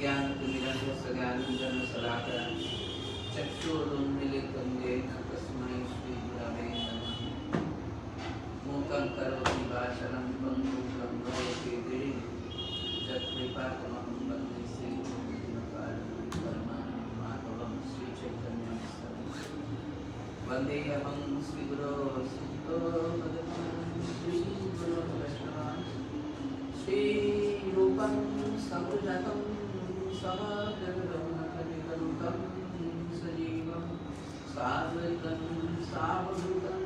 ज्ञानतिमिरस्य ज्ञानञ्जनशलाकया चक्षुरुन्मीलितं येन तस्मै श्रीगुरवे नमः। मूकं करोति वाचालं पङ्गुं लङ्घयति गिरिं यत्कृपातमहं वन्दे श्रीगुरुं परमानन्दमाधवं श्रीचैतन्यं वन्देऽहं श्रीगुरो श्रीगुरो वैष्णवान् श्रीरूपं समुद्रतं समग्रगणकलितं सजीवं साद्वैतं सावधूतं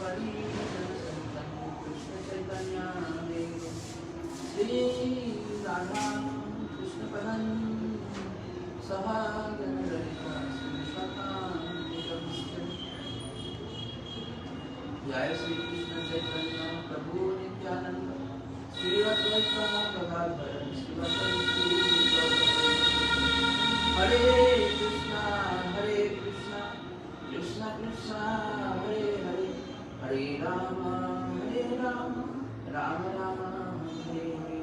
परिजनसहितं कृष्णचैतन्यदेवं श्रीराधा कृष्णपदं सहागणललिता श्रीशाखान्वितंश्च जय श्री कृष्ण चैतन्य प्रभु नित्यानंद श्री अद्वैत गदाधर श्रीवासादि हरे Krishna Krishna Krishna Hare Hare Hare Ram Ram Ram Hare Hare.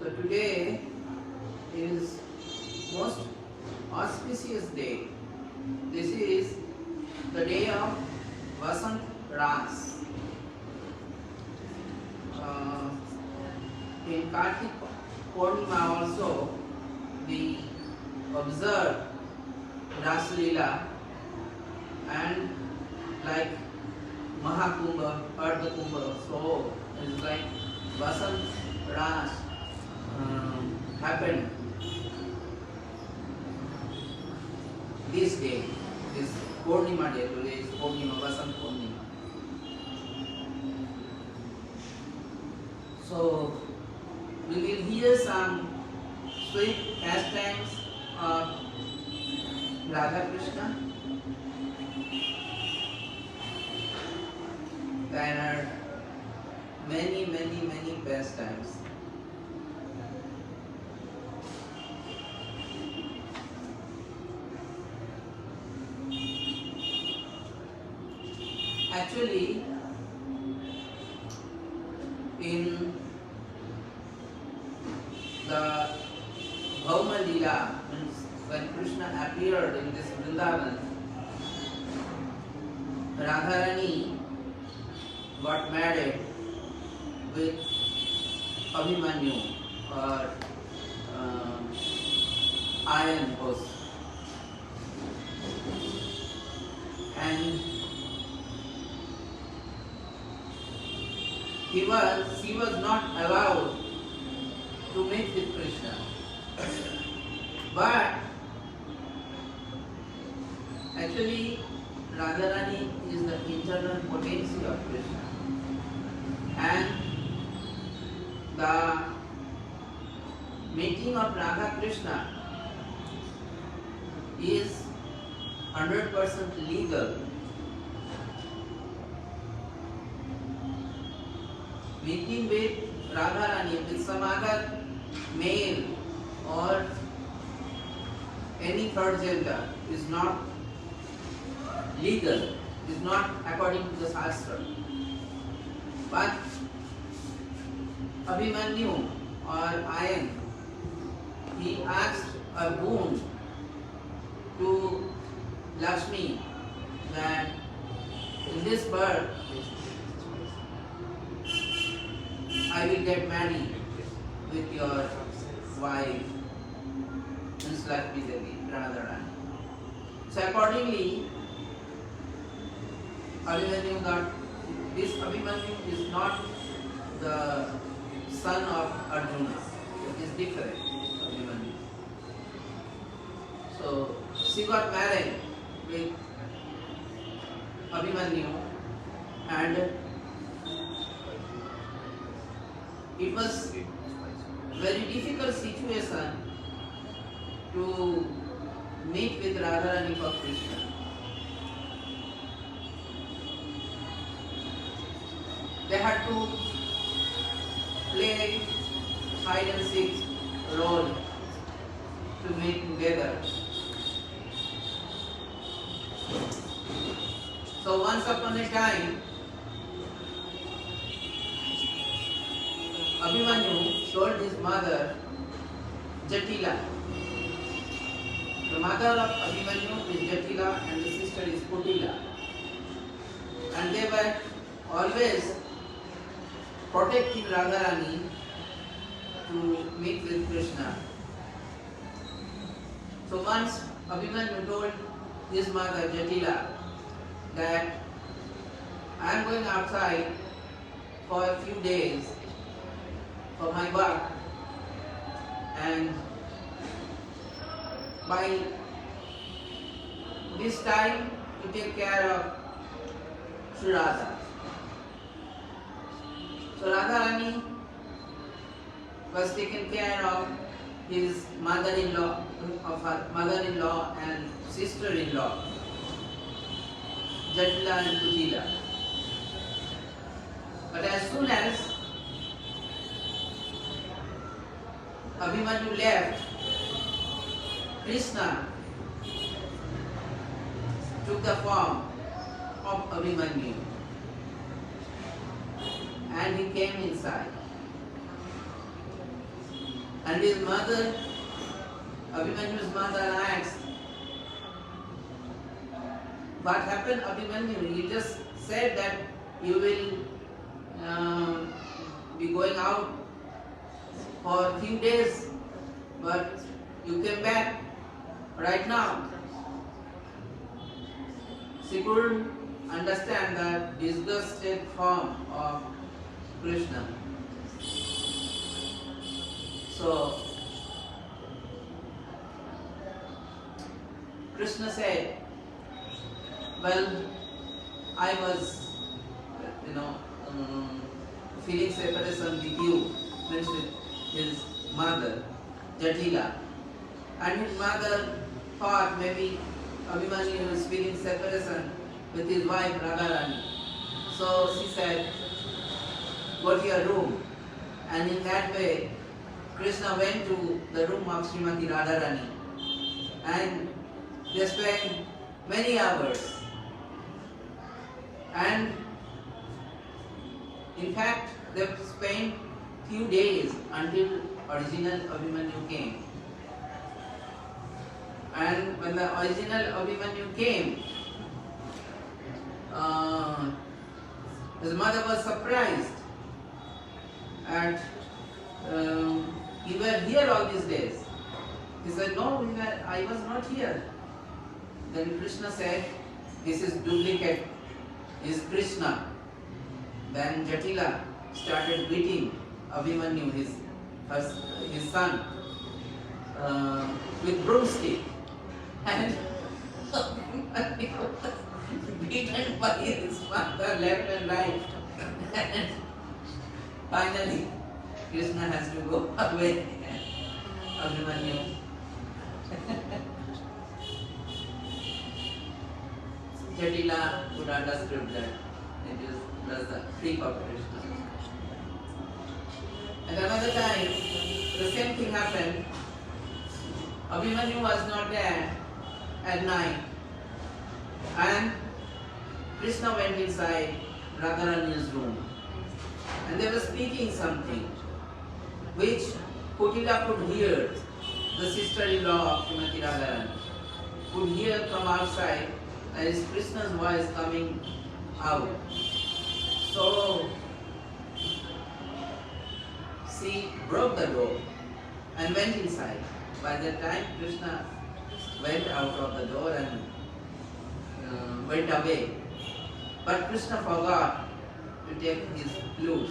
So today is most auspicious day. This is the day of Vasant Ras. In Kartik Purnima also we observe Ras Lila, and like Mahakumbha, Ardha Kumbha, so it's like Vasant Ras happened this day, this Purnima day. Today is Purnima, Vasant Purnima. So we will hear some sweet pastimes of Radha Krishna. There are many pastimes. Actually, in the Bhauma Lila, when Krishna appeared in this Vrindavan, Radharani got married with Abhimanyu, or iron horse, and she was not allowed to meet with Krishna. But actually Radharani is the internal potency of Krishna, and the meeting of Radha Krishna is 100% legal. Meeting with Radharani, with some other male or any third gender is not legal, is not according to the Shastra. But Abhimanyu or Ayan, he asked a boon to Lakshmi that in this birth I will get married with your wife, Ms. Lakshmi Devi, Radharani. So accordingly, Abhimanyu got, this Abhimanyu is not the son of Arjuna, it is different, Abhimanyu. So she got married with Abhimanyu, and it was very difficult situation to meet with Radharani for Krishna. They had to play hide and seek role to meet together. So once upon a time, Abhimanyu told his mother Jatila. The mother of Abhimanyu is Jatila and the sister is Kutila. And they were always protecting Radharani to meet with Krishna. So once Abhimanyu told his mother Jatila that I am going outside for a few days for my work, and by this time you take care of Sri Radha. So Radharani was taken care of his mother-in-law, of her mother-in-law and sister-in-law, Jatila and Kutila. But as soon as Abhimanyu left, Krishna took the form of Abhimanyu and he came inside. And his mother, Abhimanyu's mother, asked, what happened, Abhimanyu? You just said that you will be going out for a few days, but you came back right now. She couldn't understand the disgusted form of Krishna. So Krishna said, well, I was, feeling separation with you, means with his mother, Jatila. And his mother thought maybe Abhimanyu was feeling separation with his wife Radharani. So she said, go to your room. And in that way, Krishna went to the room of Srimati Radharani. And they spent many hours. And in fact, they spent few days until original Abhimanyu came. And when the original Abhimanyu came, his mother was surprised at you were here all these days. He said, no, I was not here. Then Krishna said, this is duplicate, is Krishna. Then Jatila started beating Abhimanyu, his son, with broomstick. And beaten by his mother left and right. And finally, Krishna has to go away. Abhimanyu. Jatila would understood that it was the freak of Krishna. And another time, the same thing happened. Abhimanyu was not there at night. And Krishna went inside Radharani's room. And they were speaking something which Kutila could hear, the sister-in-law of Srimati Radharani, could hear from outside. There is Krishna's voice coming out. So she broke the door and went inside. By the time Krishna went out of the door and went away, but Krishna forgot to take his flute,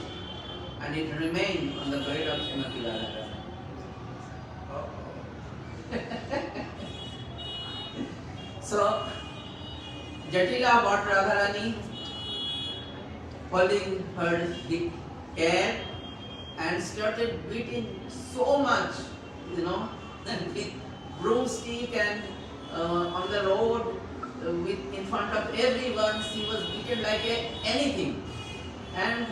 and it remained on the bed of Srimati Radharani. So Jatila bought Radharani, holding her hair, and started beating so much, and with broomstick and on the road, in front of everyone, she was beaten like anything. And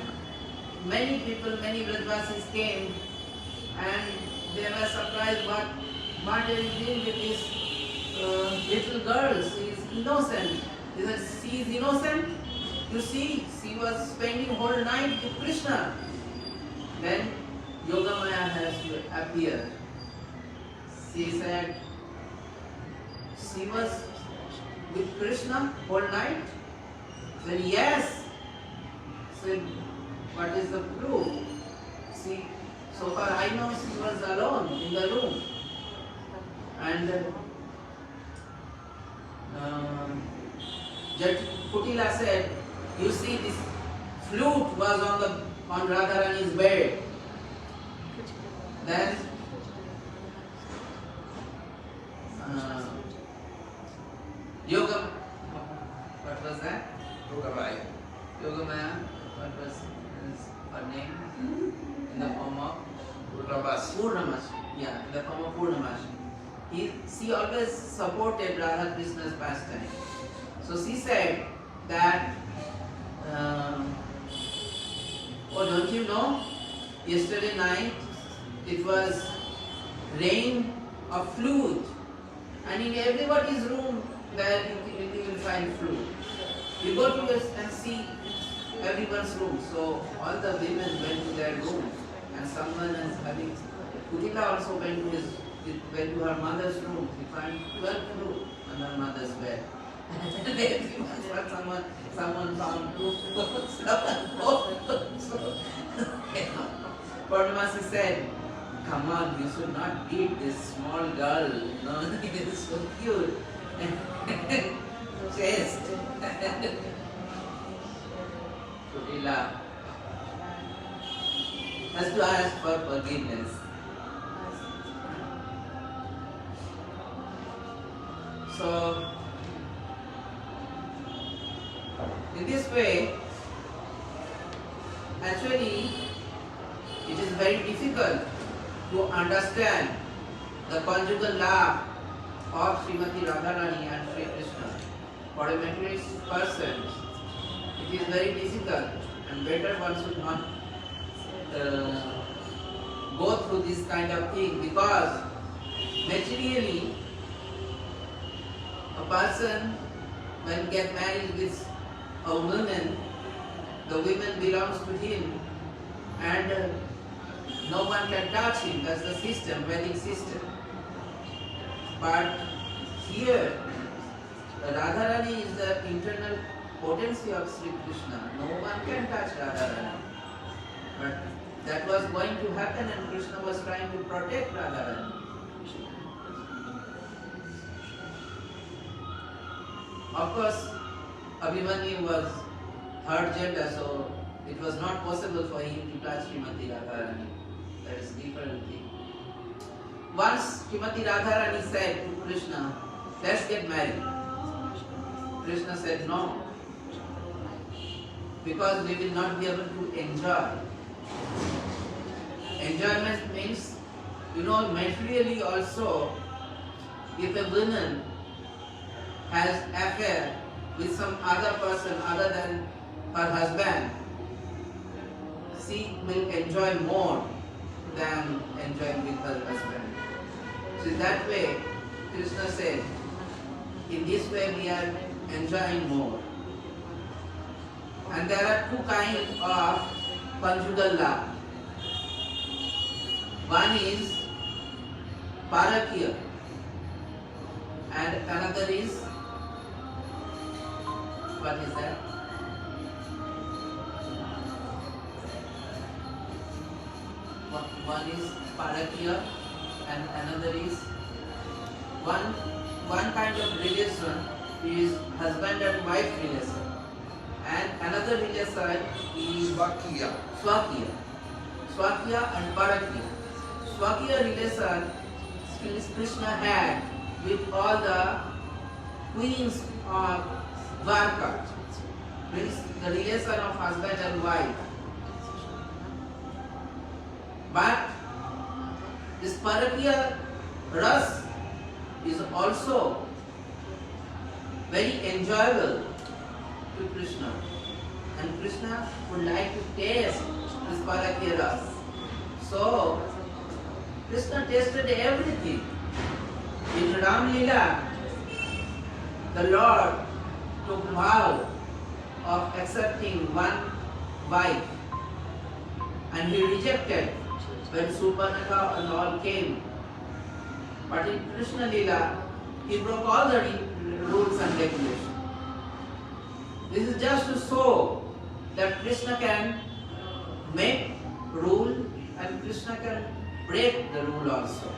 many people, many Brajvasis came, and they were surprised what are you doing with this little girl? She is innocent. They said, she is innocent? You see, she was spending whole night with Krishna. Then Yogamaya has to appear. She said, she was with Krishna whole night? Said, yes. Said, what is the proof? See, so far I know she was alone in the room. And Judge Kutila said, you see, this flute was on Radharani's bed. Then Yoga, what was that? Yogamaya. Yogamaya, what was her name? In the form of Purnamash. Yeah, in the form of Purnamash. She always supported Radha Krishna's pastime. So she said that, oh, don't you know? Yesterday night it was rain of flute, and in everybody's room there you will find flute. You go to this and see everyone's room. So all the women went to their room, and someone is having. Kutila also went to her mother's room. She found 12 flute on her mother's bed. And everyone, someone found 2 flutes, so Purnamasi said, come on, you should not beat this small girl. No, it is so cute. Chest. Kutila has to ask for forgiveness. So, in this way, actually, it is very difficult to understand the conjugal love of Srimati Radharani and Sri Krishna. For a materialist person, it is very difficult, and better one should not go through this kind of thing, because materially a person when get married with a woman, the woman belongs to him, and no one can touch him. That's the system, wedding system. But here, Radharani is the internal potency of Sri Krishna. No one can touch Radharani. But that was going to happen, and Krishna was trying to protect Radharani. Of course, Abhimanyu was third gender, so it was not possible for him to touch Srimati Radharani. That is different thing. Once Srimati Radharani said to Krishna, let's get married. Krishna said no, because we will not be able to enjoy. Enjoyment means, materially also, if a woman has affair with some other person other than her husband, she will enjoy more than enjoying with her husband. So that way, Krishna said, in this way we are enjoying more. And there are 2 kinds of conjugal love. One is parakya, and another is, what is that? One is parakya, and another is one kind of relation is husband and wife relation, and another relation is Swakiya. Swakya and parakya. Swakya relation Krishna had with all the queens of Dwarka, means the relation of husband and wife. But this parakya ras is also very enjoyable to Krishna, and Krishna would like to taste this parakya ras. So Krishna tasted everything. In Ram Lila, the Lord took vow of accepting one wife, and he rejected when Surpanakha and all came. But in Krishna lila, he broke all the rules and regulations. This is just to show that Krishna can make rule and Krishna can break the rule also.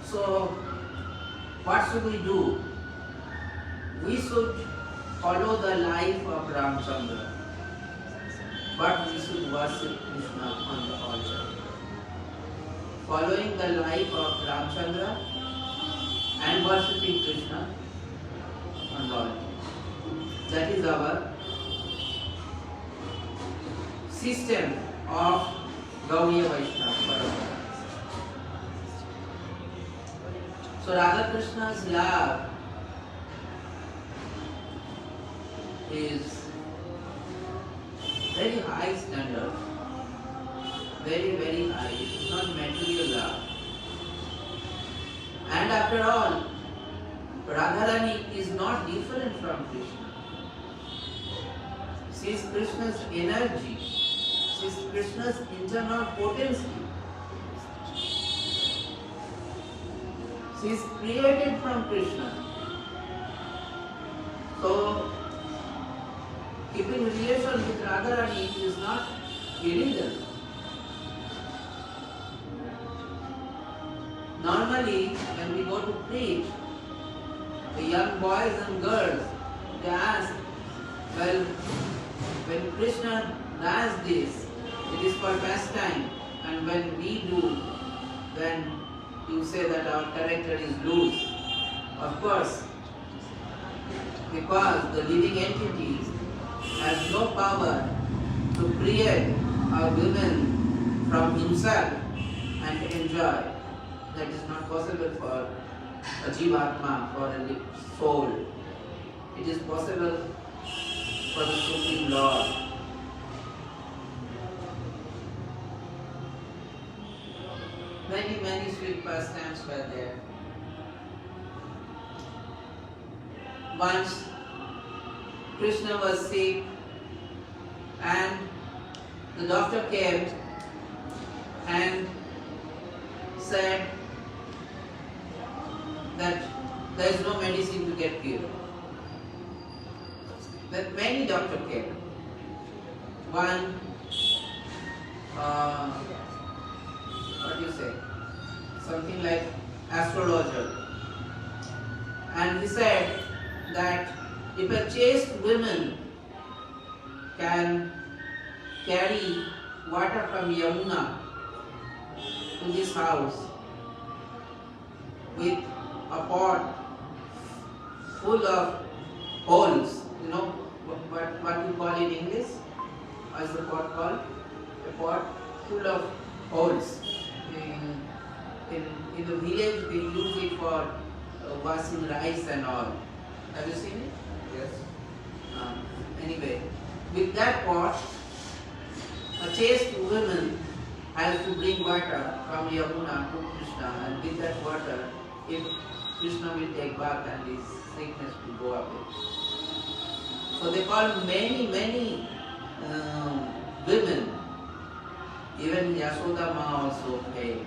So, what should we do? We should follow the life of Ramchandra, but we should worship Krishna on the altar. Following the life of Ramchandra and worshipping Krishna on the altar. That is our system of Gaudiya Vaishnava Parampara. So Radha Krishna's love is very high standard, very, very high. It is not material love. And after all, Radharani is not different from Krishna. She is Krishna's energy. She is Krishna's internal potency. She is created from Krishna. So, keeping relation with Radharani is not illegal. Normally, when we go to preach, the young boys and girls, they ask, well, when Krishna does this, it is for pastime, and when we do, then you say that our character is loose. Of course, because the living entity has no power to create a woman from himself and enjoy. That is not possible for a Jivatma, for a soul. It is possible for the Supreme Lord. Many, many sweet pastimes were there. Once Krishna was sick and the doctor came and said that there is no medicine to get cured. That many doctors came. One, what do you say? Something like astrologer. And he said that if a chaste woman can carry water from Yamuna to this house with a pot full of holes, you know what we call in English? What is the pot called? A pot full of holes. In the village, they use it for washing rice and all. Have you seen it? Yes. Anyway, with that pot, a chaste woman has to bring water from Yamuna to Krishna, and with that water, if Krishna will take bath and his sickness will go away. So they call many women, even Yashoda Ma also came.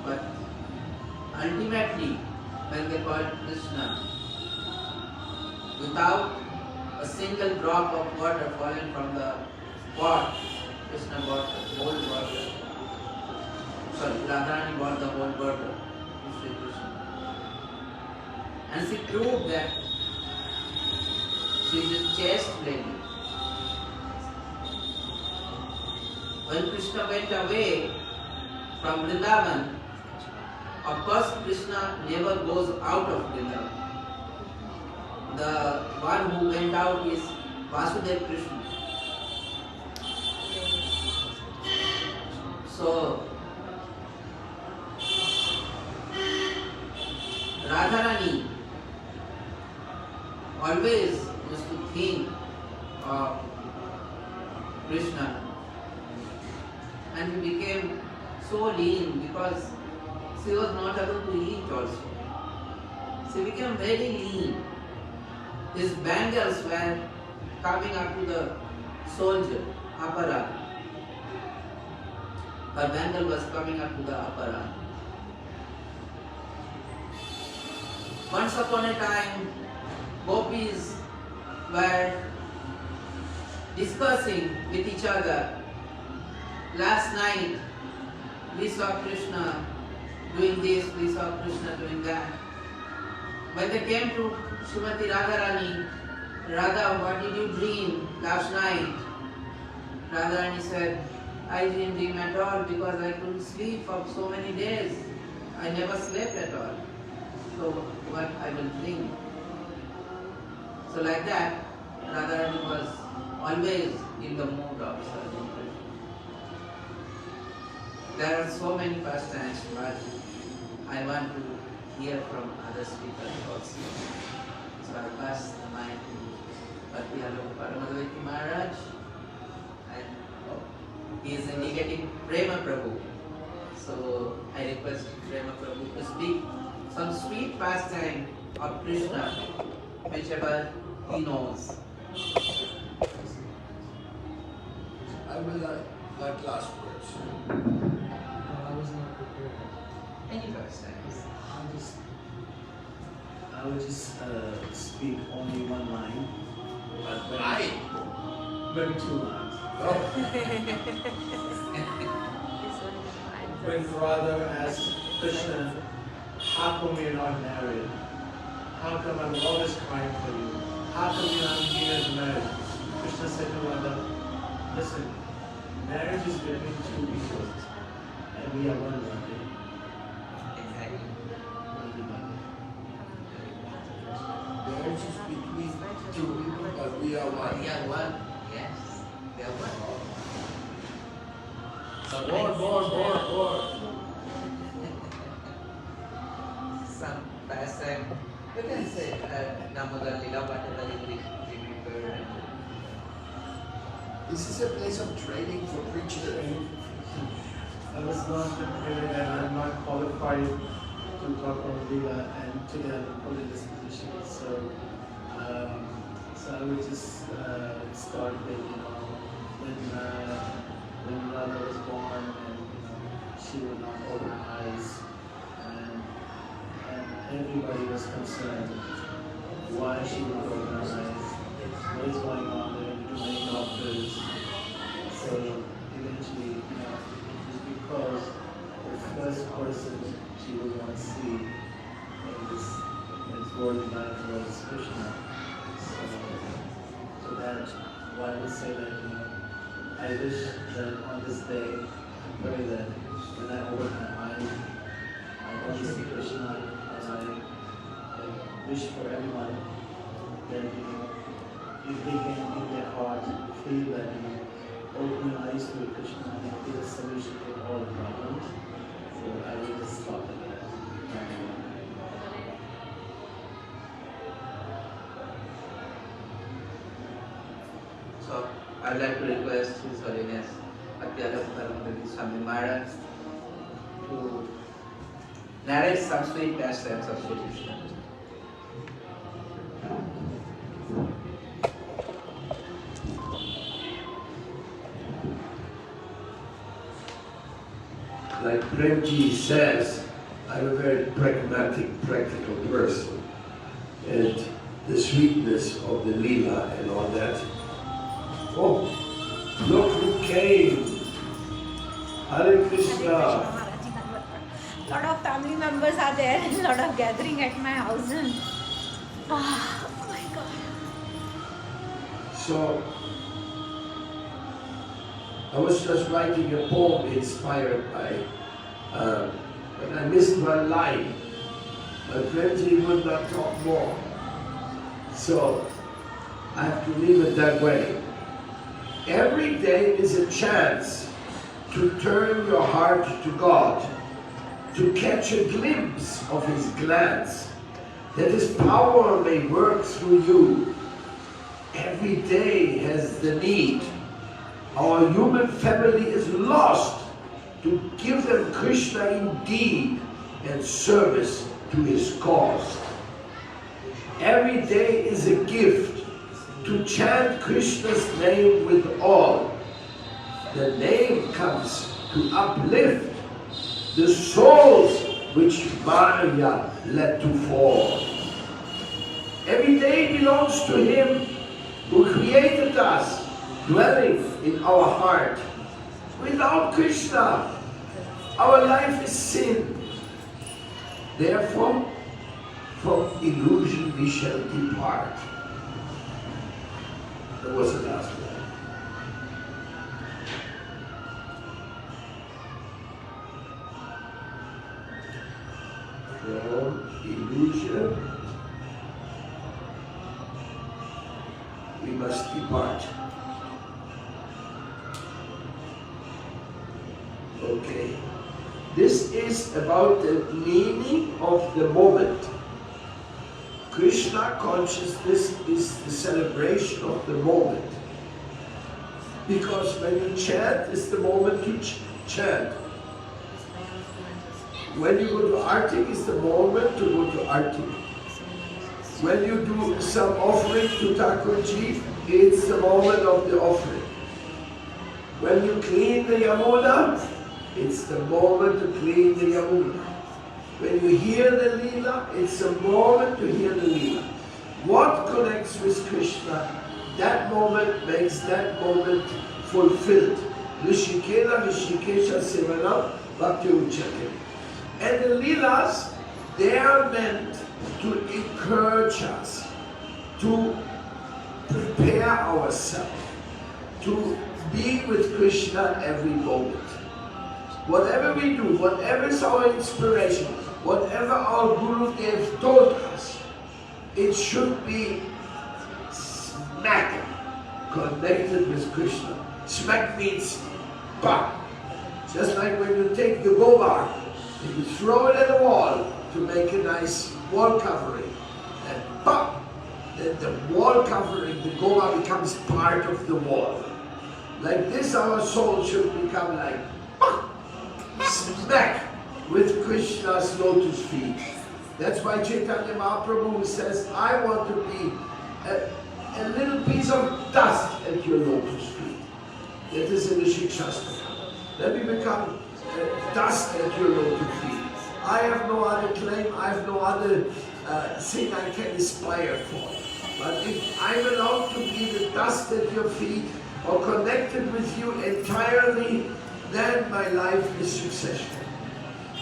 But ultimately, when they called Krishna, without a single drop of water falling from the pot, Krishna brought the whole water. Sorry, Radharani brought the whole water to Sri Krishna. And she proved that she is a chaste lady. When Krishna went away from Vrindavan, of course Krishna never goes out of Vrindavan. The one who went out is Vasudeva Krishna. So Radharani always used to think of Krishna, and he became so lean because she was not able to eat also. She became very lean. His bangles were coming up to the soldier, Apara. her bangle was coming up to the upper arm. Once upon a time, gopis were discussing with each other. Last night, we saw Krishna doing this, we saw Krishna doing that. When they came to Srimati Radharani, Radha, what did you dream last night? Radharani said, I didn't dream at all because I couldn't sleep for so many days. I never slept at all. So what I will dream? So like that, Radharani was always in the mood of serving Krishna. There are so many pastimes, but I want to hear from other speakers also. So I pass the mic to Bhakti Paramadvaiti Maharaj, and he is indicating Prema Prabhu. So I request Prema Prabhu to speak some sweet pastime of Krishna, whichever he knows. I will like last words. I was not prepared. Any pastimes. I would just speak only one line, but maybe 2 lines. Oh. When Radha asked Krishna, how come you're not married? How come I'm always crying for you? How come you're not getting married? Krishna said to Radha, listen, marriage is between two people, and we are one body. Exactly. Marriage is between two people, but we are one. We are one. Yes. We are one. So More. Some pastime. You can say Namuda lila, whatever you remember. This is a place of training for preachers. I was not prepared and I'm not qualified to talk about lila, and today I'm put in this position. So I would just start with, when Radha was born, and she would not open her eyes, and everybody was concerned why she would not open her eyes, what is going on. There were too many doctors. So eventually, it was because the first person she would want to see is Lord Divine, Lord Krishna. So that's why I would say that, I wish that on this day, pray that when I open my eyes, I only see Krishna, and I wish for everyone that, if they can in their heart feel that, open your eyes to Krishna and get a solution to all the problems. So I will just stop at that. So I'd like to request His Holiness Bhakti Paramadvaiti Swami Maharaj to narrate some sweet pastimes of Sri Krishna. Like Premji says, I'm a very pragmatic, practical person. And the sweetness of the lila and all that. Oh, look who came! Hare Krishna! Lot of family members are there and lot of gathering at my house. And oh my God. So, I was just writing a poem inspired by, but I missed one line. My Premji would not talk more. So, I have to leave it that way. Every day is a chance to turn your heart to God, to catch a glimpse of His glance, that His power may work through you. Every day has the need. Our human family is lost to give them Krishna in deed and service to His cause. Every day is a gift to chant Krishna's name with all. The name comes to uplift the souls which Maya led to fall. Every day belongs to Him who created us, dwelling in our heart. Without Krishna, our life is sin. Therefore, from illusion we shall depart. That was the last one. From illusion we must depart. Okay. This is about the meaning of the moment. Krishna consciousness is the celebration of the moment. Because when you chant, it's the moment to chant. When you go to Artik, it's the moment to go to Artik. When you do some offering to Thakurji, it's the moment of the offering. When you clean the Yamuna, it's the moment to clean the Yamuna. When you hear the lila, it's the moment to hear the lila. What connects with Krishna, that moment makes that moment fulfilled. Rishikela, Rishikesha, Sevana, Bhakti Uchake. And the lilas, they are meant to encourage us, to prepare ourselves, to be with Krishna every moment. Whatever we do, whatever is our inspiration, whatever our Guru Dev told us, it should be smack connected with Krishna. Smack means bah. Just like when you take the gobar, you throw it at a wall to make a nice wall covering. And bah, then the wall covering, the gobar becomes part of the wall. Like this, our soul should become like bah, smack with Krishna's lotus feet. That's why Chaitanya Mahaprabhu says, I want to be a little piece of dust at your lotus feet. That is in the Shikshastra. Let me become dust at your lotus feet. I have no other claim, I have no other thing I can aspire for. But if I'm allowed to be the dust at your feet or connected with you entirely, then my life is successful.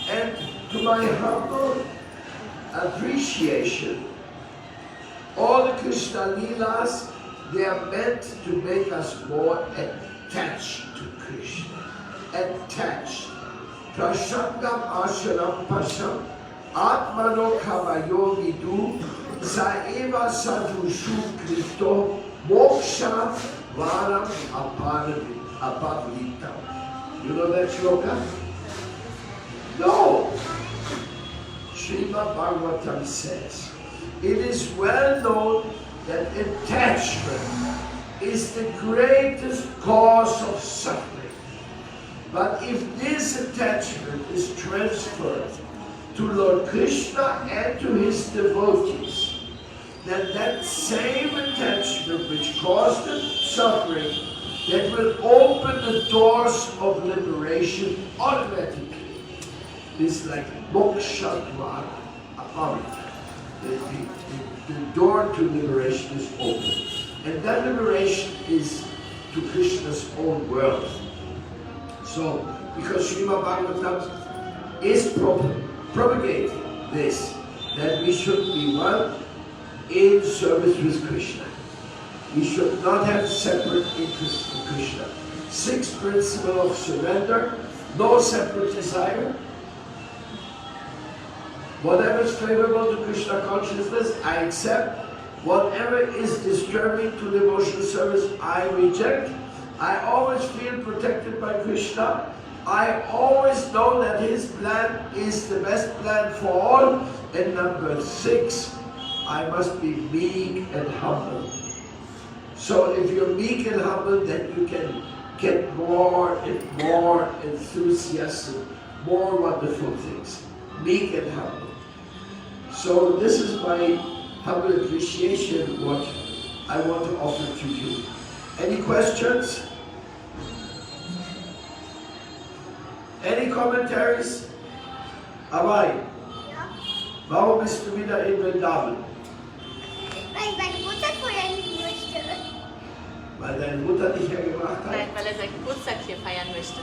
And to my humble appreciation, all the Krishna Leelas, they are meant to make us more attached to Krishna. Attached. Prasangam asharam pasham atmano kavayo vidu saeva sadhushu krito moksha varam apavritam. You know that shloka? No! Srimad Bhagavatam says, it is well known that attachment is the greatest cause of suffering. But if this attachment is transferred to Lord Krishna and to his devotees, then that same attachment which caused the suffering, that will open the doors of liberation automatically. It's like moksha dwara aparita. The door to liberation is open. And that liberation is to Krishna's own world. So, because Srimad Bhagavatam is propagating this, that we should be one in service with Krishna. We should not have separate interests in Krishna. Sixth principle of surrender, no separate desire. Whatever is favorable to Krishna consciousness, I accept. Whatever is disturbing to devotional service, I reject. I always feel protected by Krishna. I always know that his plan is the best plan for all. And number 6, I must be meek and humble. So if you're meek and humble, then you can get more and more enthusiastic, more wonderful things. Meek and humble. So this is my humble appreciation, what I want to offer to you. Any questions? Any commentaries? Abai, Ja. warum bist du wieder in Vrindavan? Weil ich meine Mutter feiern möchte. Weil deine Mutter dich hergebracht Nein, hat? weil er seinen Geburtstag hier feiern möchte.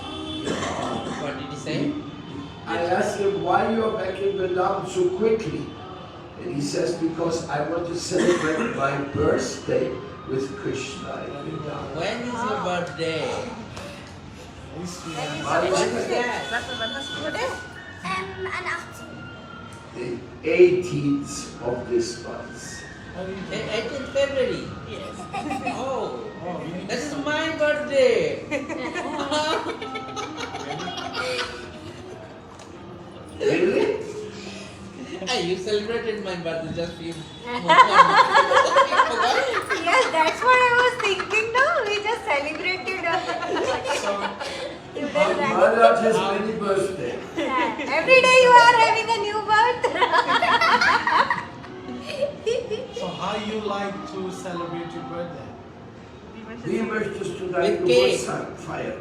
What did he say? I asked him why you are back in Vrindavan so quickly. And he says, because I want to celebrate my birthday with Krishna in Vrindavan. When is your birthday? Why is When is it that? Sag mal, wann hast du Geburtstag? An 18. the 18th of this month? 18th February. Yes. Oh, that is my birthday. Really? Hey, you celebrated my birthday just few months ago. Yes, that's what I was thinking. No, we just celebrated. You did that. Maharaj has many birthdays. Every day you are having a new birth. So how you like to celebrate your birthday? Wie möchtest du deinen Mit Cake. Geburtstag feiern?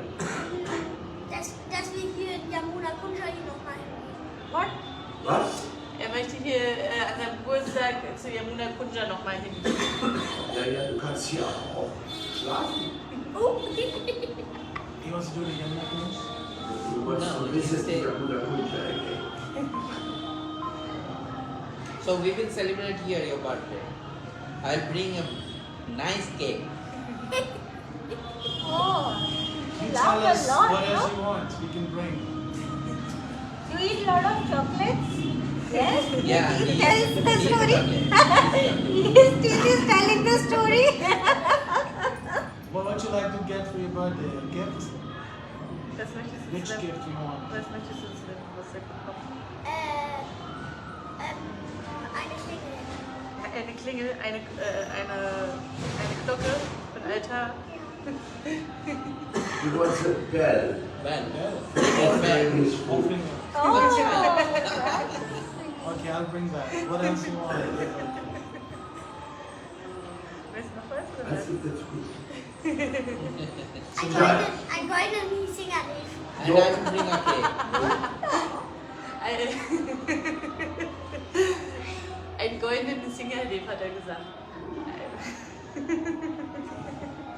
Dass wir hier in Yamuna Kunjai noch mal What? Was? Er möchte hier an seinem Geburtstag zu Yamuna Kunja nochmal hin. Ja, du kannst hier auch schlafen. Oh. He wants to do the Yamuna Kunj? Du wolltest No, so this is wissen, the- Yamuna Kunjai. So we will celebrate here your birthday. I'll bring a nice cake. Oh, You you tell laugh us a lot, what else no? you want, we can bring. You eat lot of chocolates? Yes? Yeah, He he tells the eats story. chocolate. His teeth is telling the story. What would you like to get for your birthday? A gift? Was möchtest du Which zu deinem- gift you want? Was möchtest du zu deinem Geburtstag bekommen? Eine Klingel. Eine Klingel, eine Glocke, ein Altar. He wants a bell. Well, Offering his food. Offering. Oh. Okay, I'll bring that. What else you want? Weißt du noch was? I Oder? think that's good. Ein goldenen Singerlied. and I will bring a cake. Ein goldenen Singerlied, hat er gesagt.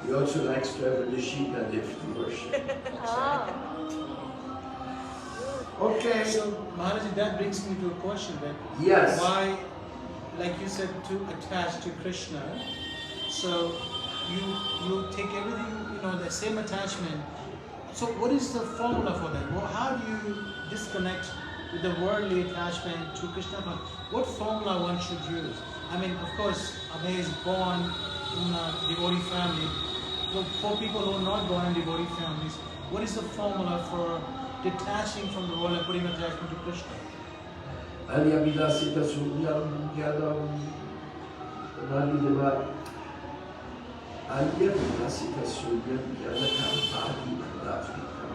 He also likes to have a Nishina lift to worship. Oh. Okay. So, Maharaji, that brings me to a question that Yes. why, like you said, to attach to Krishna, so you take everything, the same attachment. So what is the formula for that? Well, how do you disconnect with the worldly attachment to Krishna? What formula one should use? I mean, of course, Abhay is born in a devotee family. But for people who are not born in devotee families, what is the formula for detaching from the world and putting attachment to Krishna? Alya Vilasita Sunyam Yadam Nalideva Alya Vilasita Sunyam Yadakam Adi Rafikam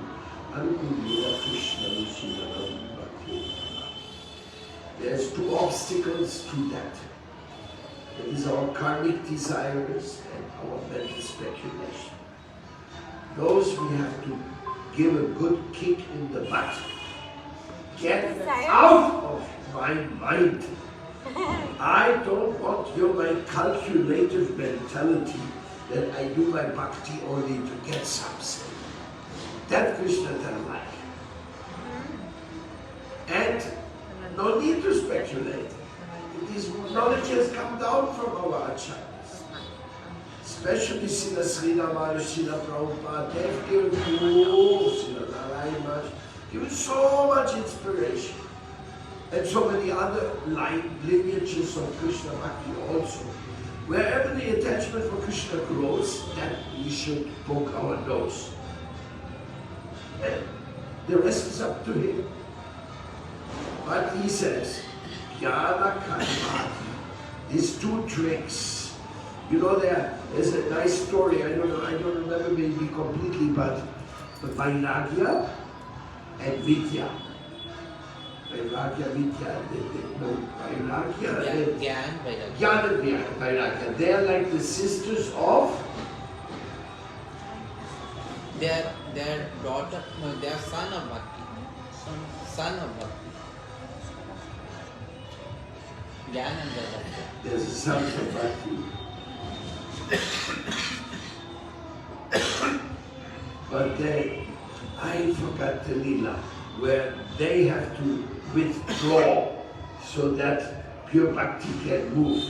Anukulira Krishna Lucinadam Bhakti. There's two obstacles to that. That is our karmic desires and our mental speculation. Those we have to give a good kick in the butt. Get out of my mind. I don't want my calculative mentality that I do my bhakti only to get something. That Krishna doesn't like. And no need to speculate. This knowledge has come down from our acharyas. Especially Srila Srila Maharaj, Srila Prabhupada, they've given Srila Narayan Maharaj, given so much inspiration. And so many other lineages of Krishna Bhakti also. Wherever the attachment for Krishna grows, that we should poke our nose. And the rest is up to him. But he says, Jnana Karma, these two tricks. You know, there's a nice story, I don't remember maybe completely, but Vairagya and Vidya. Vairagya, Vidya, Vairagya and Gyan, Vairagya. Jnana and Vairagya. They are like the sisters of Their daughter, no, their son of Bhakti. Son of Bhakti. Jnananda Bhakti. There's a son of Bhakti. But I forgot the lila, where they have to withdraw so that pure bhakti can move.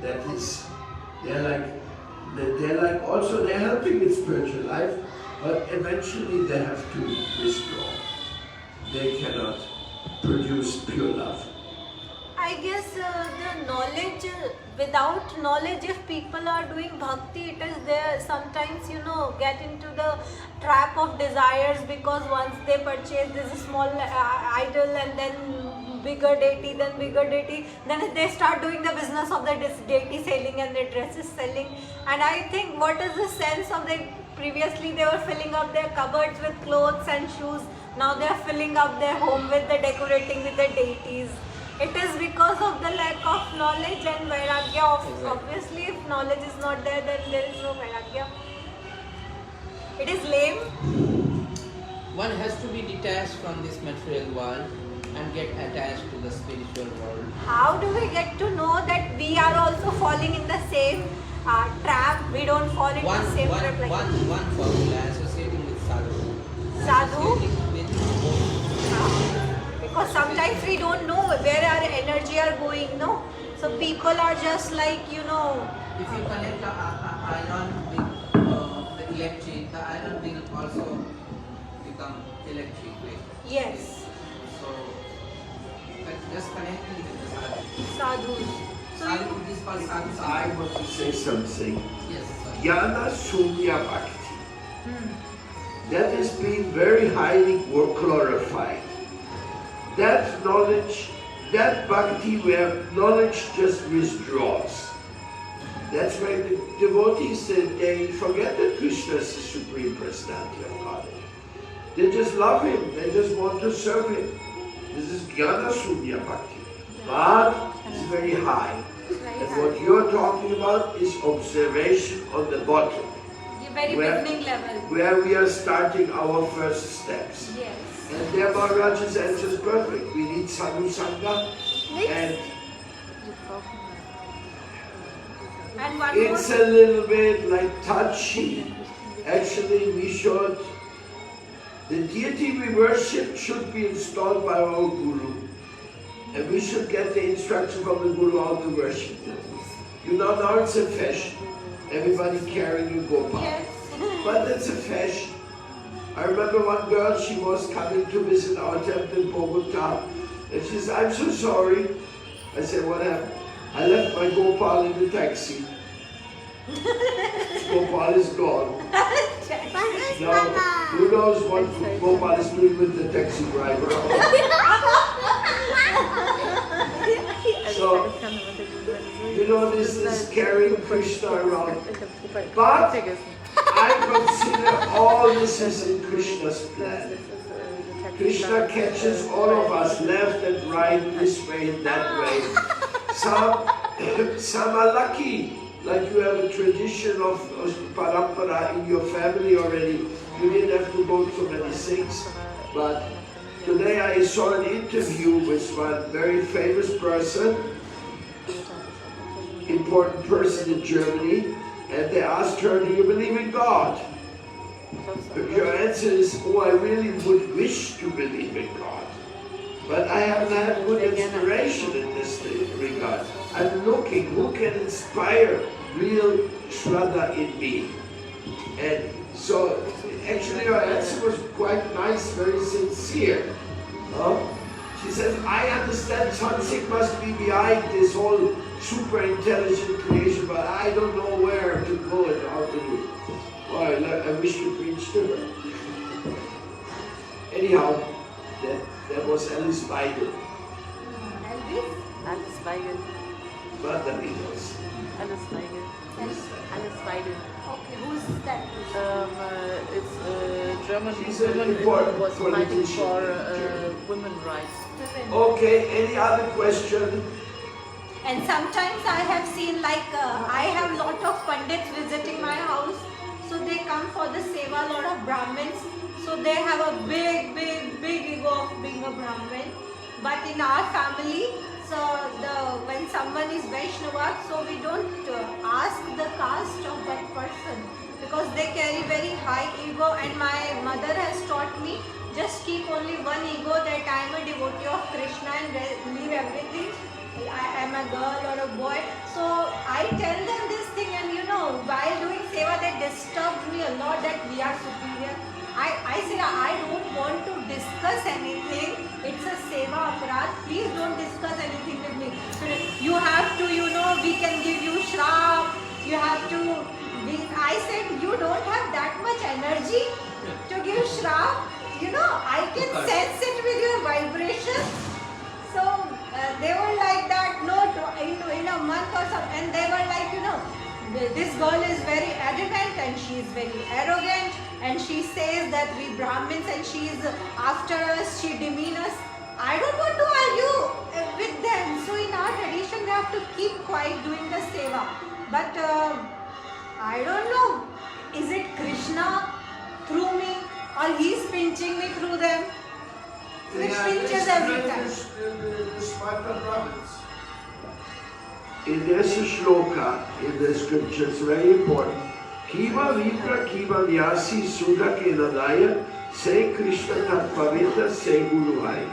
That is, they're like also they're helping with spiritual life, but eventually they have to withdraw. They cannot produce pure love. I guess the knowledge, without knowledge, if people are doing bhakti, it is there sometimes, get into the trap of desires, because once they purchase this small idol and then bigger deity, then they start doing the business of the deity selling and the dresses selling. And I think, what is the sense of the, previously they were filling up their cupboards with clothes and shoes, now they are filling up their home with the decorating with the deities. It is because of the lack of knowledge and vairagya. Obviously, if knowledge is not there, then there is no vairagya. It is lame. One has to be detached from this material world and get attached to the spiritual world. How do we get to know that we are also falling in the same trap? We don't fall into the same trap like one formula, associating with sadhu. Sadhu? Associating with because sometimes we don't know where our energy are going, no? So people are just like, if you connect the iron with the electric, the iron will also become electric. Right? yes, So, just connecting with the sadhu. sadhu. So Sadhu is called sadhu. I want to say something. Yes, sir. Jnana Sunya Bhakti. That is being very highly glorified. That knowledge, that bhakti where knowledge just withdraws. That's why the devotees, they forget that Krishna is the Supreme Personality of Godhead. They just love Him, they just want to serve Him. This is Jnana Sunya Bhakti. But it's very high. And what you're talking about is observation on the bottom. the very beginning level. Where we are starting our first steps. Yes. And there Maharaj's answer is perfect. We need sadhu sangha, and one it's more. a little bit like touchy. Actually, we should, the deity we worship should be installed by our Guru. And we should get the instruction from the Guru how to worship them. Now it's a fashion. Everybody carrying a gopal. Yes. But it's a fashion. I remember one girl, she was coming to visit our temple in Bogota, and she said, I'm so sorry. I said, what happened? I left my Gopal in the taxi. Gopal is gone. Now, who knows what Gopal is doing with the taxi driver? So, this is carrying Krishna around. But I consider all this is in Krishna's plan. Krishna catches all of us left and right, this way and that way. Some are lucky, like you have a tradition of parampara in your family already. You didn't have to go through many things. But today I saw an interview with one very famous person, important person in Germany, and they asked her, do you believe in God? Her answer is, oh, I really would wish to believe in God. But I haven't had good inspiration in this regard. I'm looking who can inspire real Shraddha in me. And so, actually her answer was quite nice, very sincere. She says, I understand something must be behind this whole super intelligent creation, but I don't know where to go and how to do it. Well, I wish to preach to her. Anyhow, that was Alice Weigel. Alice Weigel. Bartaminos. Alice Weigel. Alice Weigel. Okay, who's that? It's a German She's an woman who important was fighting politician for in Germany. women's rights. Okay, any other question? And sometimes I have seen I have lot of pandits visiting my house. So they come for the seva, lot of Brahmins. So they have a big ego of being a Brahmin. But in our family, so when someone is Vaishnava, so we don't ask the caste of that person because they carry very high ego. And my mother has taught me, just keep only one ego, that I am a devotee of Krishna and leave everything. I am a girl or a boy. So I tell them this thing, and while doing seva, that disturbs me a lot, that we are superior. I say I don't want to discuss anything. It's a seva aparadh. Please don't discuss anything with me. So you have to, we can give you shrap. You have to. I said you don't have that much energy to give shrap. I can sense it with your vibration. So they were like that. No, in a month or something, and they were like, this girl is very arrogant and she is very arrogant, and she says that we Brahmins and she is after us, she demeans us. I don't want to argue with them. So in our tradition, they have to keep quiet doing the seva. But I don't know, is it Krishna through me or he's pinching me through them? Which pinches every time. The Sparta Brahmins. There's a shloka in the scriptures, very important. Kiva Vipra Kiva Vyasi Sudha Kenadaya Say Krishna Tatpavita Say Guru Hai.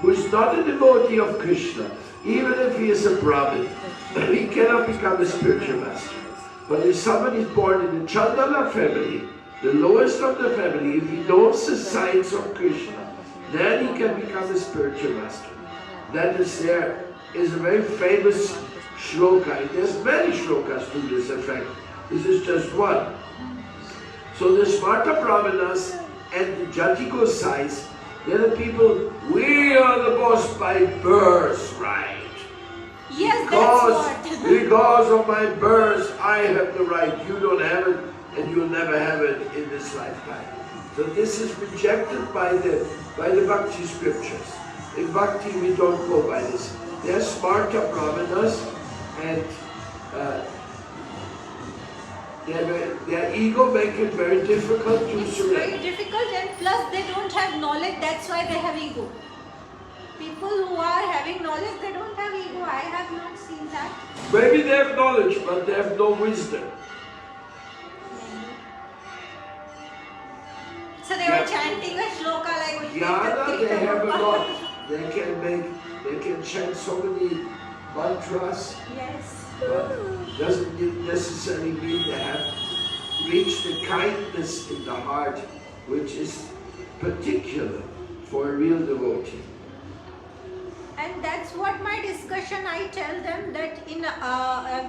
Who is not a devotee of Krishna, even if he is a Brahmin, he cannot become a spiritual master. But if somebody is born in the Chandala family, the lowest of the family, if he knows the signs of Krishna, then he can become a spiritual master. That is there is a very famous shloka. There's many shlokas to this effect. This is just one. So the Smarta Brahmanas and the Jati Gosais, they're the people, we are the boss by birthright. Yes, that's what. Because of my birth, I have the right. You don't have it, and you'll never have it in this lifetime. So this is rejected by the Bhakti scriptures. In Bhakti, we don't go by this. They're Smarta Brahmanas, and their ego makes it very difficult to It's surrender. very difficult, and plus they don't have knowledge, that's why they have ego. People who are having knowledge, they don't have ego. I have not seen that. Maybe they have knowledge, but they have no wisdom. So they were chanting a shloka like Jnana, they have a lot. They can chant so many mantras, Yes. but doesn't necessarily mean they have reached the kindness in the heart, which is particular for a real devotee. And that's what my discussion, I tell them that in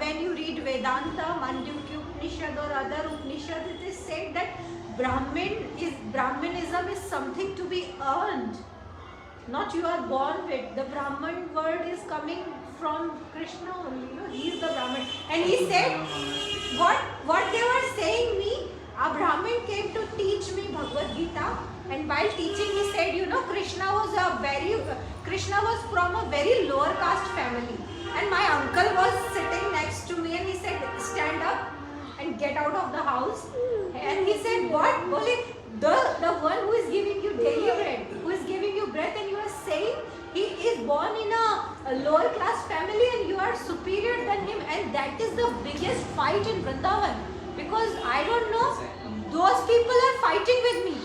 when you read Vedanta, Mandukya Upanishad or other Upanishad, it is said that Brahmanism is something to be earned, not you are born with. The Brahman word is coming from Krishna only, he is the Brahman. And he said, what they were saying me, a Brahmin came to teach me Bhagavad Gita, and while teaching he said, Krishna was from a very lower caste family, and my uncle was sitting next to me and he said, stand up and get out of the house. And he said, what? The one who is giving you daily bread, who is giving you bread, and you are saying he is born in a lower class family and you are superior than him. And that is the biggest fight in Vrindavan, because I don't know, those people are fighting with me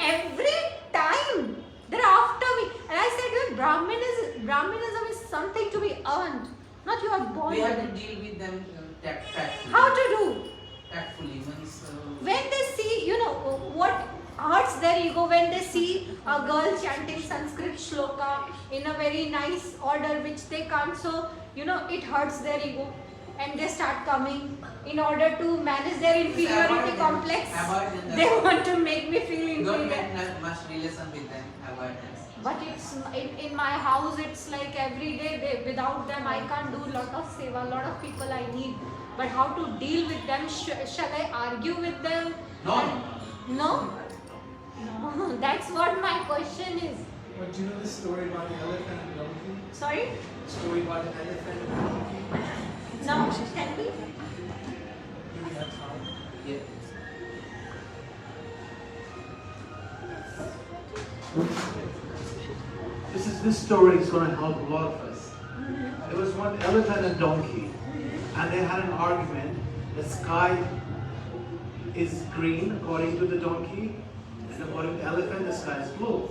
every time. They're after me. And I said, Brahmanism is something to be earned, not you are born. We have to deal with them tactfully. How to do? Tactfully means. When they see, what hurts their ego when they see a girl chanting Sanskrit shloka in a very nice order which they can't, so it hurts their ego and they start coming in order to manage their inferiority complex. They want to make me feel Don't inferior. make much relation with them. Avoid them. But it's in my house, it's like every day, without them I can't do a lot of seva, a lot of people I need. But how to deal with them? Shall I argue with them? No. No? No, that's what my question is. But do you know the story about the elephant and the donkey? Sorry? The story about the elephant and the donkey? No, tell me. Do we have time? Yeah. this story is going to help a lot of us. There was one elephant and donkey, and they had an argument. The sky is green according to the donkey, and according to the elephant, the sky is blue.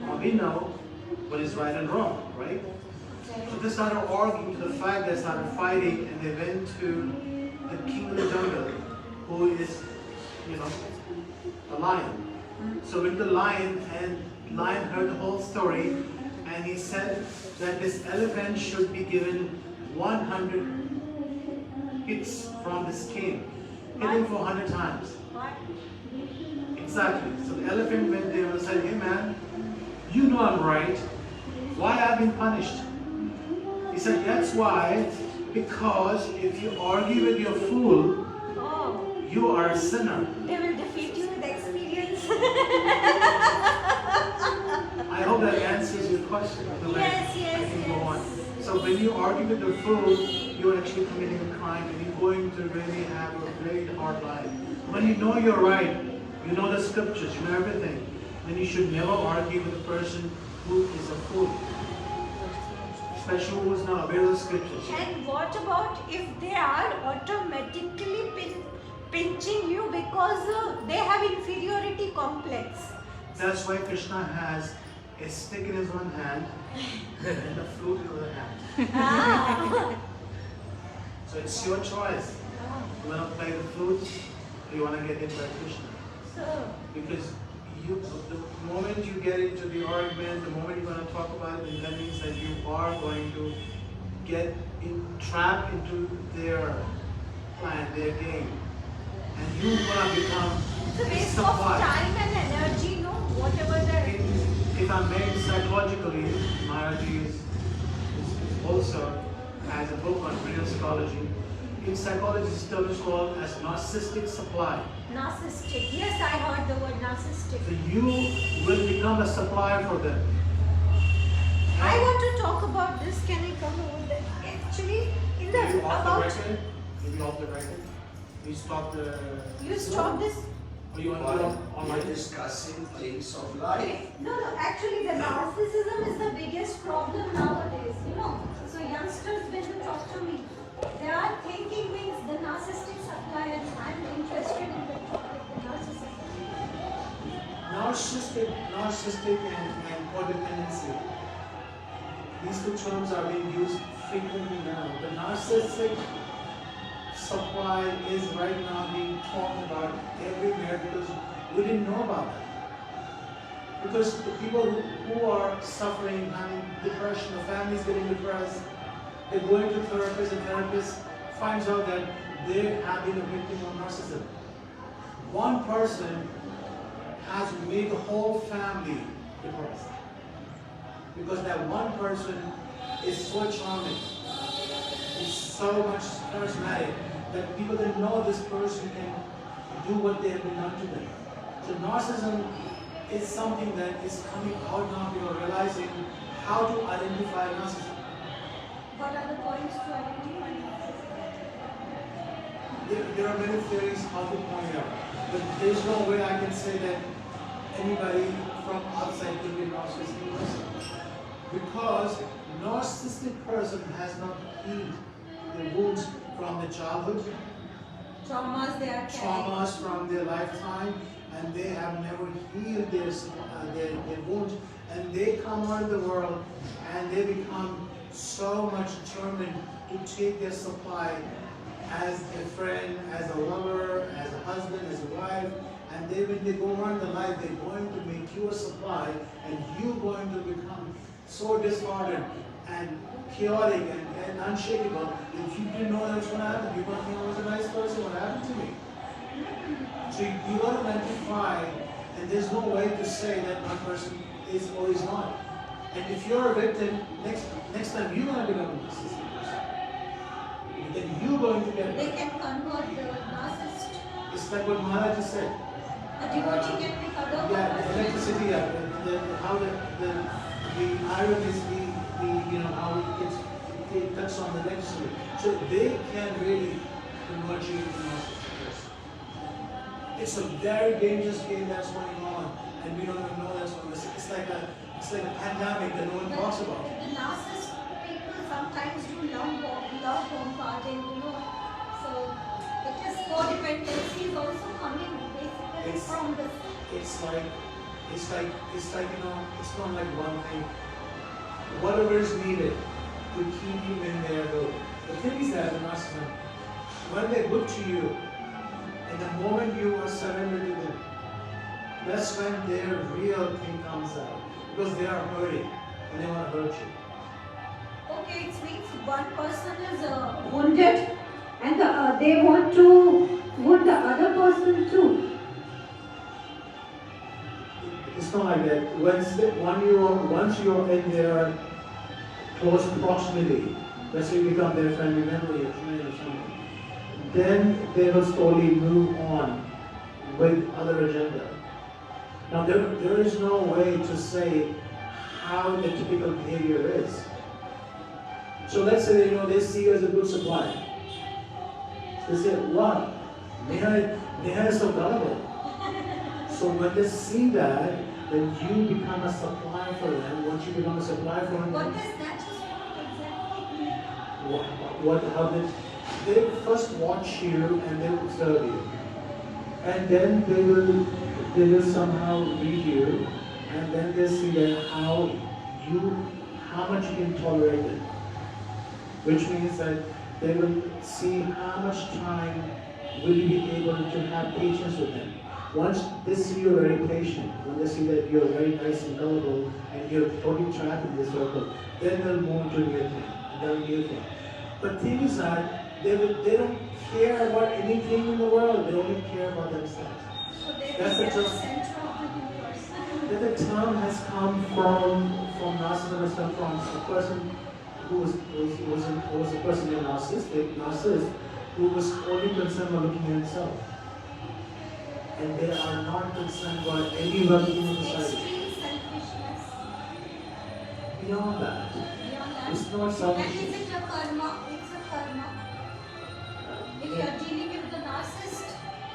Now we know what is right and wrong, right? So they started arguing to the fact they started fighting, and they went to the king of the jungle, who is, you know, the lion. So with the lion, and lion heard the whole story, and he said that this elephant should be given 100 hits from this king. Hit him for 100 times. What? Exactly. So the elephant went there and said, hey man, you know I'm right. Why I've been punished? He said, that's why, because if you argue with your fool, Oh, you are a sinner. they will defeat you with experience. I hope that answers your question. Yes, I yes, can go yes. on. So when you argue with the fool, you're actually committing a crime, and you're going to really have a very hard life. When you know you're right, you know the scriptures, you know everything, then you should never argue with a person who is a fool, especially who is not aware of the scriptures. And what about if they are automatically pinching you because they have inferiority complex? That's why Krishna has a stick in his one hand and a flute in the other hand. Ah. So it's your choice. You want to play the flute, or you want to get hit by Krishna? So, Because the moment you get into the argument, the moment you're going to talk about it, that means that you are going to get trapped into their plan, their game. And you're going to become it's a waste of supply. time and energy, no? Whatever the... If I'm made psychologically, Maharaji is also has a book on real psychology. In psychology, it's still called as narcissistic supply. Narcissistic. Yes, I heard the word narcissistic. So you will become a supplier for them. I want to talk about this. Can I come over there? Actually, in the Maybe off the about record. Maybe off the record. You stop the. you stop this. Or you want to do on We're discussing things of life. No, actually, the narcissism is the biggest problem nowadays. You know, so youngsters when you talk to me, they are thinking means the narcissistic supply, and I'm interested in the topic, the narcissism. Narcissistic and codependency. These two terms are being used frequently now. The narcissistic supply is right now being talked about everywhere because we didn't know about that. Because the people who are suffering, having depression, the families getting depressed, they're going to therapists, and therapists finds out that they have been a victim of narcissism. One person has made the whole family depressed. Because that one person is so charming, is so much charismatic, that people didn't know this person can do what they have been done to them. So narcissism is something that is coming out now. People are realizing how to identify narcissism. What are the points to identify narcissism? There are many theories how to point it out, but there's no way I can say that anybody from outside could be a narcissistic person. Because narcissistic person has not healed the wounds from the childhood, Traumas they are carrying. traumas from their lifetime, and they have never healed their wounds, and they come out of the world and they become so much determined to take their supply as a friend, as a lover, as a husband, as a wife, and when they go on in life, they're going to make you a supply, and you're going to become so disheartened and chaotic and unshakable. If you didn't know that was going to happen, you're going to think I was a nice person, what happened to me? So you got to identify, and there's no way to say that one person is or is not. And if you're a victim, next time you're going to become a narcissistic person. Then you're going to get They can convert the narcissist. It's like what Maharaj said. A devotee can be converted. Yeah, the electricity, how the iron is how it cuts on the electricity. So they can really convert you into a narcissistic person. It's a very dangerous game that's going on, and we don't even know that's going on. It's it's like a pandemic that no one talks about. The narcissist people sometimes do love bombarding, So it is codependency is also coming basically It's- from this. It's like it's not like one thing. Whatever is needed to keep you in there though. The thing is that when they're good to you, and the moment you are surrendered to them, that's when their real thing comes out. Because they are hurting and they want to hurt you. Okay, it means one person is wounded and they want to wound the other person too. It's not like that. Once you're in their close proximity, let's say you become their friend, remember your friend or something, then they will slowly move on with other agenda. Now there is no way to say how the typical behavior is. So let's say they see you as a good supplier. They say, wow, Neha is so gullible. So when they see that, then you become a supplier for them. Once you become a supplier for them, What is that exactly? how they first watch you and they will observe you, and then they will somehow read you, and then they see that how much you can tolerate it, which means that they will see how much time will you be able to have patience with them. Once they see you're very patient, when they see that you're very nice and gullible and you're totally trapped in this circle, then they'll move to your thing, and they'll do your thing. But thing is that they don't care about anything in the world, they only care about themselves. So they That's the are the term. center of the universe. That the term has come from narcissism, from a person who was a person named narcissist, who was only concerned about looking at himself. And they are not concerned about any well-being of society. Extreme selfishness. Beyond that, Beyond that. it's not And selfish. is it a karma? It's a karma. If you are dealing with the narcissist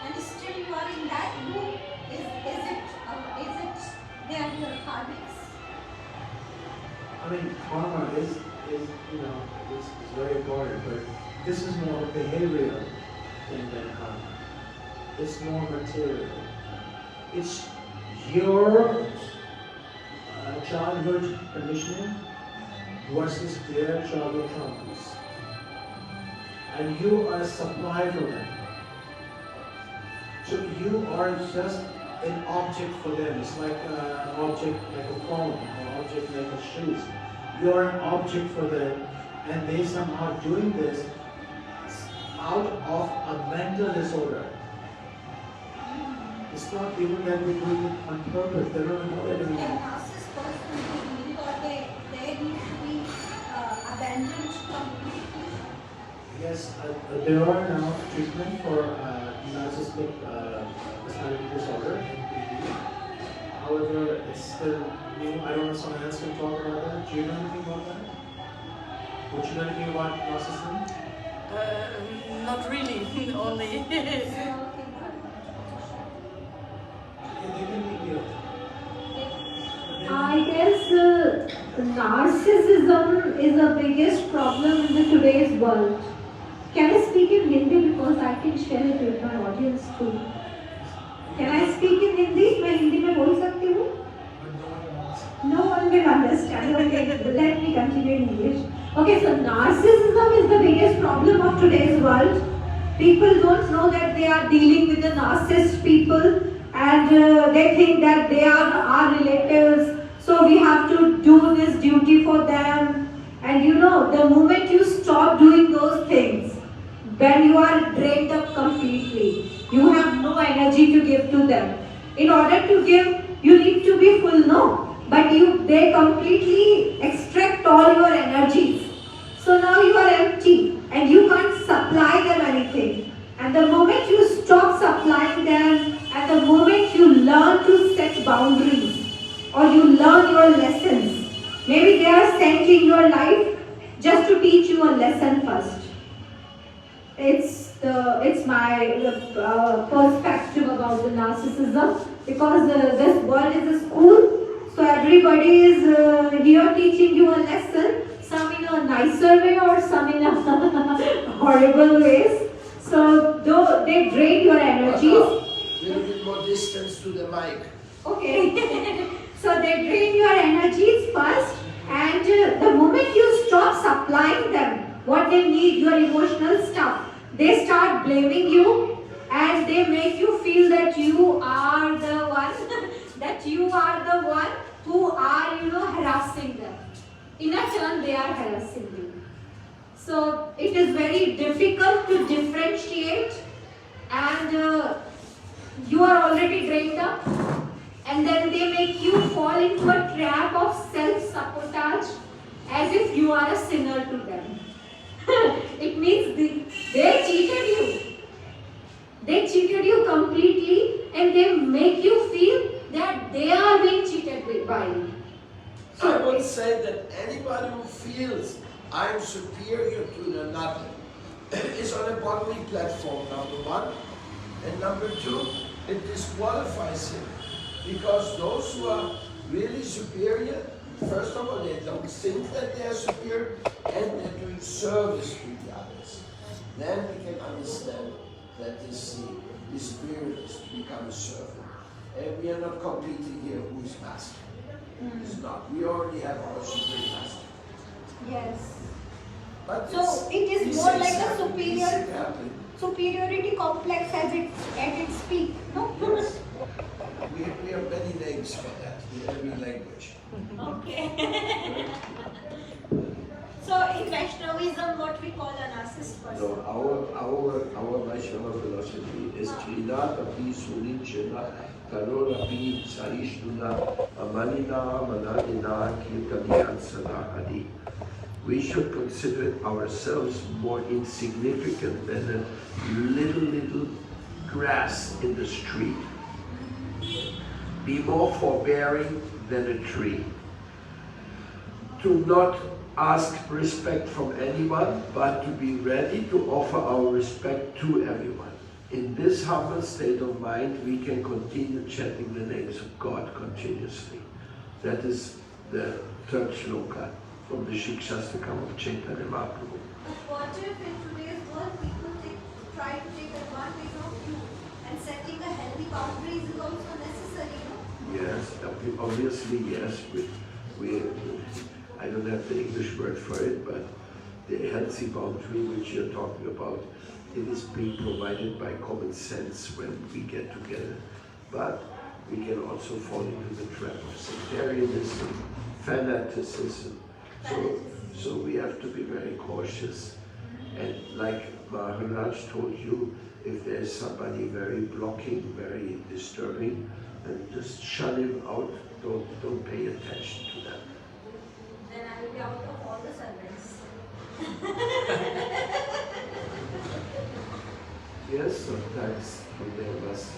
and still you are in that loop, is it they are your karmics? I mean, karma is very important, but this is more behavioral thing than karma. It's more material. It's your childhood conditioning versus their childhood traumas. And you are a supply for them. So you are just an object for them. It's like an object like a phone, or an object like a shoes. You are an object for them, and they somehow doing this out of a mental disorder. It's not even that they're doing it on purpose. They don't know they're doing A it. narcissist person who believe or they need to be abandoned completely. Yes, there are now treatment for narcissistic personality disorder in PD. However, it's still new. I don't know if someone else can talk about that. Do you know anything about that? Would you know anything about narcissism? Not really, only. They can be healed. I guess narcissism is the biggest problem in the today's world. Can I speak in Hindi because I can share it with my audience too? Can I speak in Hindi? मैं हिंदी में बोल सकती हूँ? No one will understand. Okay, let me continue in English. Okay, so narcissism is the biggest problem of today's world. People don't know that they are dealing with the narcissist people, and they think that they are our relatives, so we have to do this duty for them. And the moment you stop doing those things, when you are drained up completely, you have no energy to give to them. In order to give, you need to be full, no? But they completely extract all your energies. So now you are empty and you can't supply them anything. And the moment you stop supplying them, and the moment you learn to set boundaries, or you learn your lessons, maybe they are sent in your life just to teach you a lesson first. It's my perspective about the narcissism, because this world is a school, So everybody is here teaching you a lesson, some in a nicer way or some in a horrible ways. So though they drain your energies. Little bit more distance to the mic. Okay. So they drain your energies first, and the moment you stop supplying them what they need, your emotional stuff, they start blaming you, and they make you feel that you are the one who are, harassing them. In a turn, they are harassing you. So it is very difficult to differentiate, and you are already drained up, and then they make you fall into a trap of self-sabotage as if you are a sinner to them. It means they cheated you. They cheated you completely, and they make you feel that they are being cheated by you. I would say that anybody who feels I'm superior to another is on a bodily platform, number one. And number two, it disqualifies him. Because those who are really superior, first of all, they don't think that they are superior, and they're doing service to the others. Then we can understand that this spirit is to become a servant. And we are not competing here who is master. It's not. We already have our supreme master. Yes. But So it is more like a superiority complex at its peak, no? Yes. We have many names for that in every language. Okay. So in Vaishnavism, what we call a narcissist person. No, our Vaishnava philosophy is Trina Tapi Suninchena Karona Pi Sarishtuna Amanina Manadina Kirtaniyan Sadahadi. We should consider ourselves more insignificant than a little grass in the street. Be more forbearing than a tree. To not ask respect from anyone, but to be ready to offer our respect to everyone. In this humble state of mind, we can continue chanting the names of God continuously. That is the third shloka from the Shikshastakam of Chaitanya Mahaprabhu. But what if in today's world people try to take advantage of you, and setting a healthy boundaries is also necessary, no? Yes, obviously yes. We I don't have the English word for it, but the healthy boundary which you're talking about, it is being provided by common sense when we get together. But we can also fall into the trap of sectarianism, fanaticism. So we have to be very cautious. And like Maharaj told you, if there's somebody very blocking, very disturbing, then just shut him out. Don't pay attention to that. Then I will be out of all the servants. Yes, sometimes they must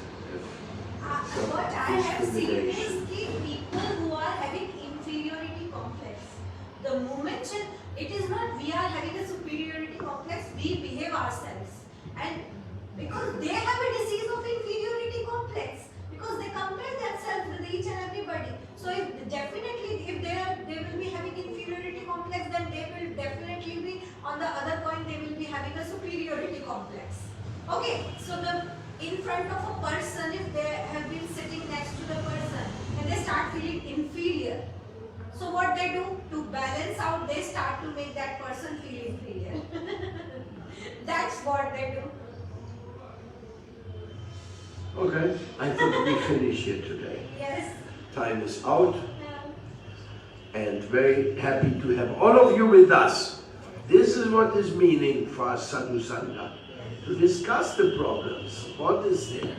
have some What I have seen is discrimination. people who are having inferiority complex. The moment it is not we are having a superiority complex, we behave ourselves. And because they have a disease of inferiority complex, because they compare themselves with each and everybody. So if they will be having inferiority complex, then they will definitely be, on the other point, they will be having a superiority complex. Okay, so in front of a person, if they have been sitting next to the person and they start feeling inferior, so what they do to balance out, they start to make that person feel inferior. That's what they do. Okay, I think we finish here today. Yes. Time is out, and very happy to have all of you with us. This is what is meaning for Sadhu Sangha, to discuss the problems, what is there.